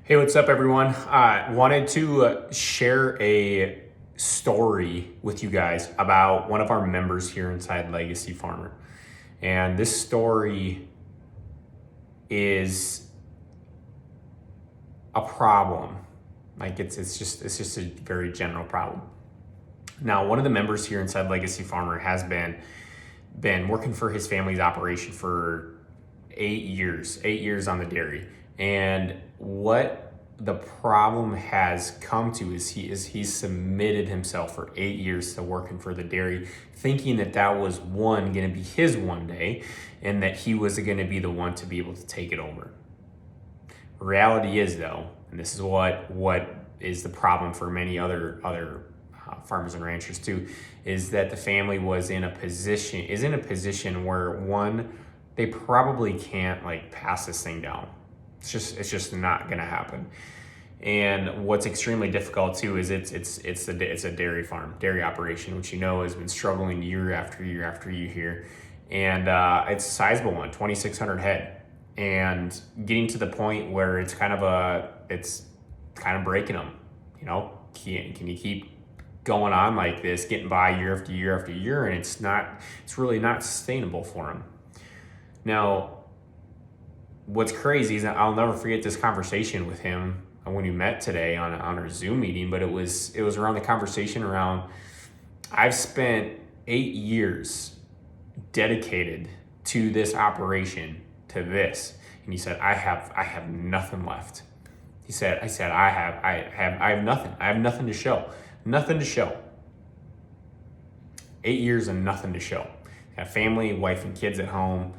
Hey, what's up, everyone? Wanted to share a story with you guys about one of our members here inside Legacy Farmer. And this story is a problem. Like it's just a very general problem. Now, one of the members here inside Legacy Farmer has been working for his family's operation for 8 years on the dairy. And what the problem has come to is he's submitted himself for 8 years to working for the dairy, thinking that was going to be his one day, and that he was going to be the one to be able to take it over. Reality is, though, and this is what is the problem for many other farmers and ranchers too, is that the family is in a position where, one, they probably can't pass this thing down. It's just not going to happen. And what's extremely difficult too is it's a dairy farm, dairy operation, which has been struggling year after year after year here, and it's a sizable one, 2,600 head, and getting to the point where it's kind of breaking them. Can you keep going on like this, getting by year after year after year, and it's really not sustainable for them. Now, what's crazy is that I'll never forget this conversation with him when we met today on our Zoom meeting, but it was around the conversation around, I've spent 8 years dedicated to this operation, to this. And he said, I have nothing left. He said, I have nothing. I have nothing to show. Nothing to show. 8 years and nothing to show. Got family, wife and kids at home,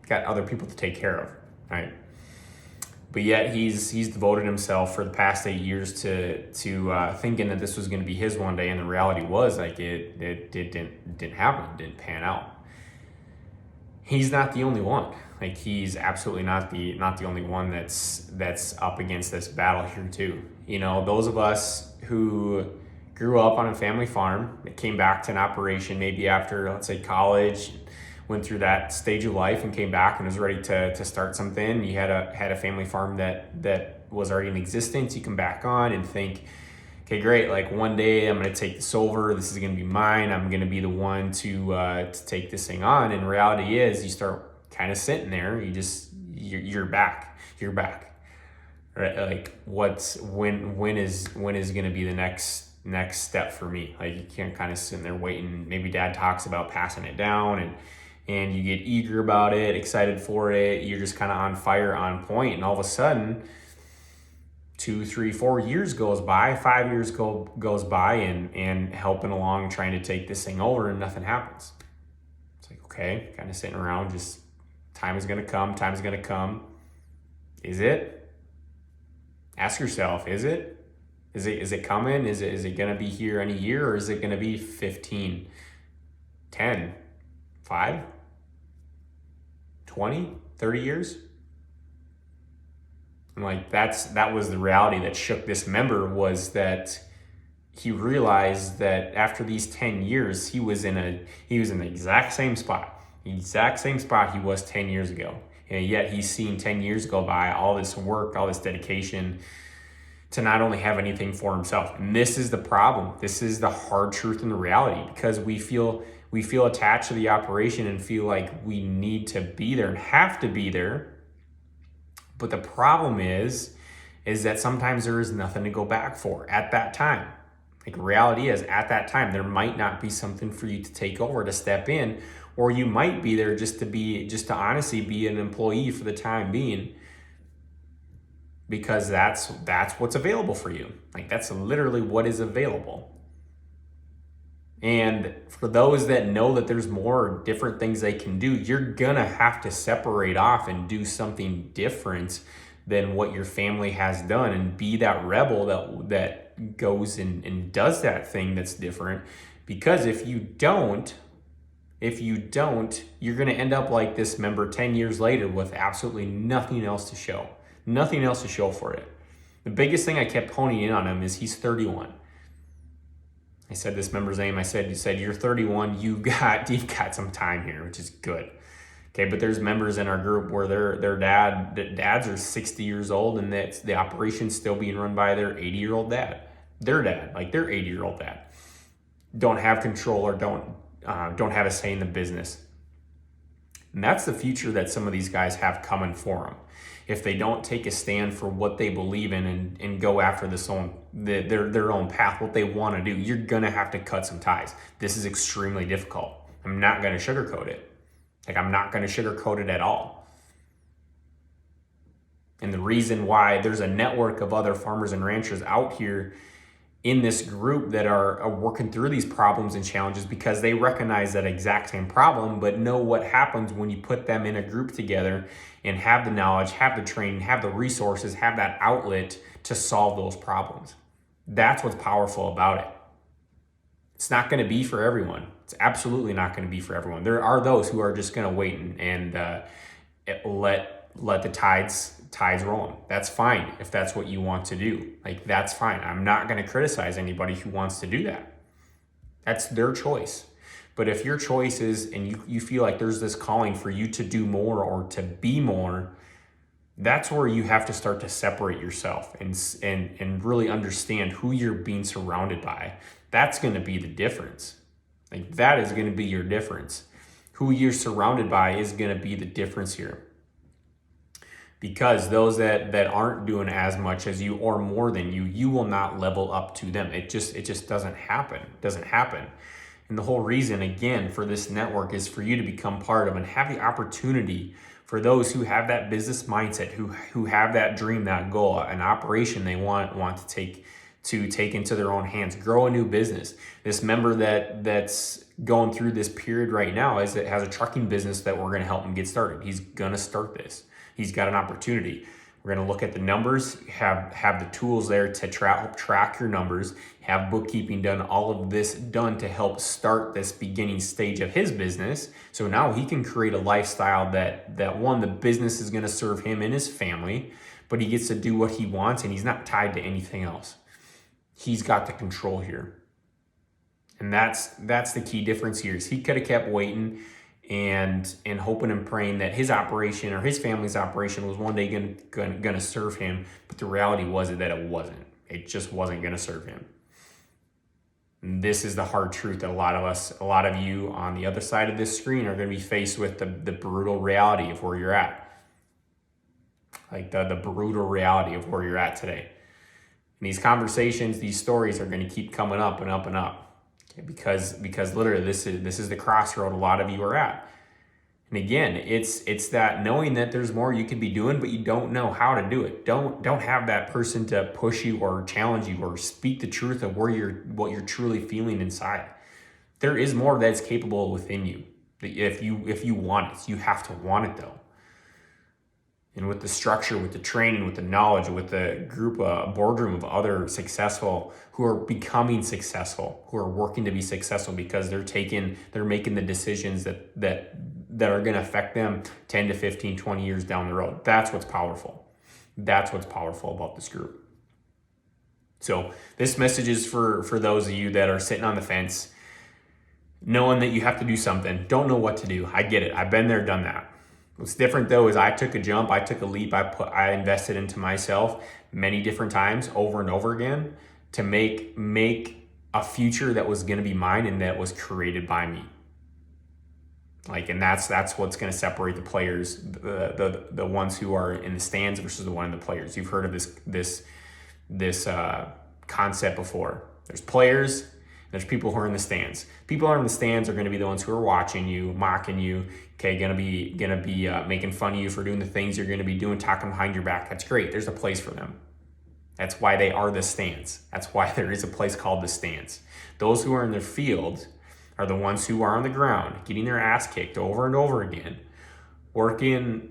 got other people to take care of, right? But yet he's devoted himself for the past 8 years to thinking that this was going to be his one day, and the reality was it didn't happen. It didn't pan out. He's not the only one. He's absolutely not the only one that's up against this battle here too. Those of us who grew up on a family farm, that came back to an operation maybe after, let's say, college, went through that stage of life and came back and was ready to start something. You had a family farm that was already in existence. You come back on and think, okay, great. One day I'm going to take this over. This is going to be mine. I'm going to be the one to take this thing on. And reality is, you start kind of sitting there. You're back. Right? When is going to be the next step for me? You can't kind of sit there waiting. Maybe dad talks about passing it down, and you get eager about it, excited for it. You're just kind of on fire, on point, and all of a sudden 2, 3, 4 years goes by, 5 years goes by, and helping along, trying to take this thing over, and nothing happens. It's okay, kind of sitting around, just time is going to come. Is it? Ask yourself, is it? Is it coming? Is it going to be here in a year, or is it going to be 15, 10, 5, 20, 30 years? And that was the reality that shook this member, was that he realized that after these 10 years, he was in the exact same spot he was 10 years ago. And yet he's seen 10 years go by, all this work, all this dedication, to not only have anything for himself. And this is the problem. This is the hard truth and the reality, because we feel attached to the operation and feel like we need to be there and have to be there. But the problem is that sometimes there is nothing to go back for at that time. Reality is, at that time, there might not be something for you to take over, to step in, or you might be there just to honestly be an employee for the time being, because that's what's available for you. That's literally what is available. And for those that know that there's more different things they can do, you're gonna have to separate off and do something different than what your family has done, and be that rebel that goes and does that thing that's different. Because if you don't, you're gonna end up like this member 10 years later with absolutely nothing else to show for it. The biggest thing I kept honing in on him is he's 31. I said this member's name. I said, you said, you're 31. You've got some time here, which is good. Okay, but there's members in our group where their dads are 60 years old, and that's the operation's still being run by their 80-year-old dad. Their dad, like their 80-year-old dad, don't have control or don't have a say in the business. And that's the future that some of these guys have coming for them. If they don't take a stand for what they believe in and go after their own path, what they want to do, you're gonna have to cut some ties. This is extremely difficult. I'm not gonna sugarcoat it. Like, I'm not going to sugarcoat it at all. And the reason why there's a network of other farmers and ranchers out here in this group that are working through these problems and challenges, because they recognize that exact same problem, but know what happens when you put them in a group together and have the knowledge, have the training, have the resources, have that outlet to solve those problems. That's what's powerful about it. It's not going to be for everyone. It's absolutely not going to be for everyone. There are those who are just going to wait and let the tides roll them. That's fine if that's what you want to do. Like, that's fine. I'm not going to criticize anybody who wants to do that. That's their choice. But if your choice is, and you feel like there's this calling for you to do more or to be more, that's where you have to start to separate yourself and really understand who you're being surrounded by. That's going to be the difference. Like, that is going to be your difference. Who you're surrounded by is going to be the difference here. Because those that aren't doing as much as you or more than you will not level up to them. It just doesn't happen. It doesn't happen. And the whole reason, again, for this network is for you to become part of and have the opportunity for those who have that business mindset, who have that dream, that goal, an operation they want to take into their own hands, grow a new business. This member that's going through this period right now has a trucking business that we're going to help him get started. He's going to start this. He's got an opportunity. We're going to look at the numbers, have the tools there to track your numbers, have bookkeeping done, all of this done to help start this beginning stage of his business. So now he can create a lifestyle that one, the business is going to serve him and his family, but he gets to do what he wants and he's not tied to anything else. He's got the control here. And that's the key difference here. Is he could have kept waiting and hoping and praying that his operation or his family's operation was one day going to serve him, but the reality was that it wasn't. It just wasn't going to serve him. And this is the hard truth that a lot of you on the other side of this screen are going to be faced with, the brutal reality of where you're at. Like the brutal reality of where you're at today. And these conversations, these stories are going to keep coming up and up and up. Because literally this is the crossroad a lot of you are at. And again, it's that knowing that there's more you could be doing, but you don't know how to do it. Don't have that person to push you or challenge you or speak the truth of what you're truly feeling inside. There is more that's capable within you. If you want it, you have to want it though. And with the structure, with the training, with the knowledge, with the group, a boardroom of other successful who are becoming successful, who are working to be successful because they're making the decisions that are going to affect them 10 to 15, 20 years down the road. That's what's powerful. That's what's powerful about this group. So this message is for those of you that are sitting on the fence, knowing that you have to do something, don't know what to do. I get it. I've been there, done that. What's different though is I took a jump, I took a leap, I invested into myself many different times over and over again to make a future that was going to be mine and that was created by me. Like, and that's what's going to separate the players, the ones who are in the stands versus the one in the players. You've heard of this concept before. There's players. There's people who are in the stands. People who are in the stands are going to be the ones who are watching you, mocking you. Okay, gonna be making fun of you for doing the things you're going to be doing, talking behind your back. That's great. There's a place for them. That's why they are the stands. That's why there is a place called the stands. Those who are in their field are the ones who are on the ground, getting their ass kicked over and over again, working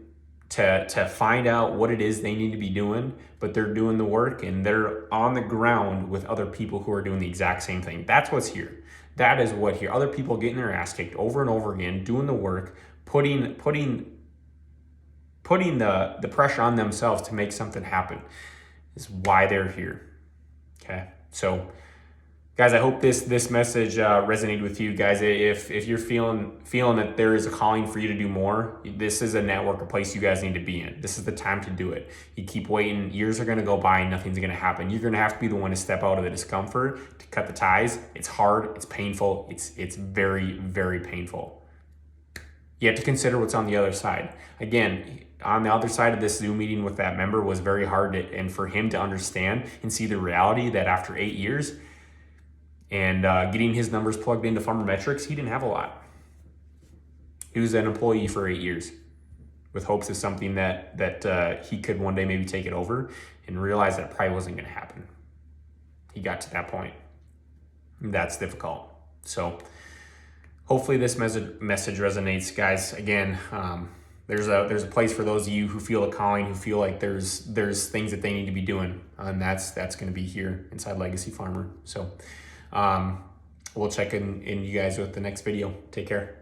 to find out what it is they need to be doing, but they're doing the work and they're on the ground with other people who are doing the exact same thing. That's what's here. That is what here. Other people getting their ass kicked over and over again, doing the work, putting the pressure on themselves to make something happen is why they're here. Okay. So Guys, I hope this message resonated with you guys. If you're feeling that there is a calling for you to do more, this is a network, a place you guys need to be in. This is the time to do it. You keep waiting, years are going to go by and nothing's going to happen. You're going to have to be the one to step out of the discomfort, to cut the ties. It's hard, it's painful, it's very, very painful. You have to consider what's on the other side. Again, on the other side of this Zoom meeting with that member was very hard and for him to understand and see the reality that after 8 years, and getting his numbers plugged into Farmer Metrics, he didn't have a lot. He was an employee for 8 years with hopes of something that he could one day maybe take it over, and realized that probably wasn't going to happen. He got to that point. That's difficult. So hopefully this message resonates, guys. Again, there's a place for those of you who feel a calling, who feel like there's things that they need to be doing, and that's going to be here inside Legacy Farmer. So we'll check in you guys with the next video. Take care.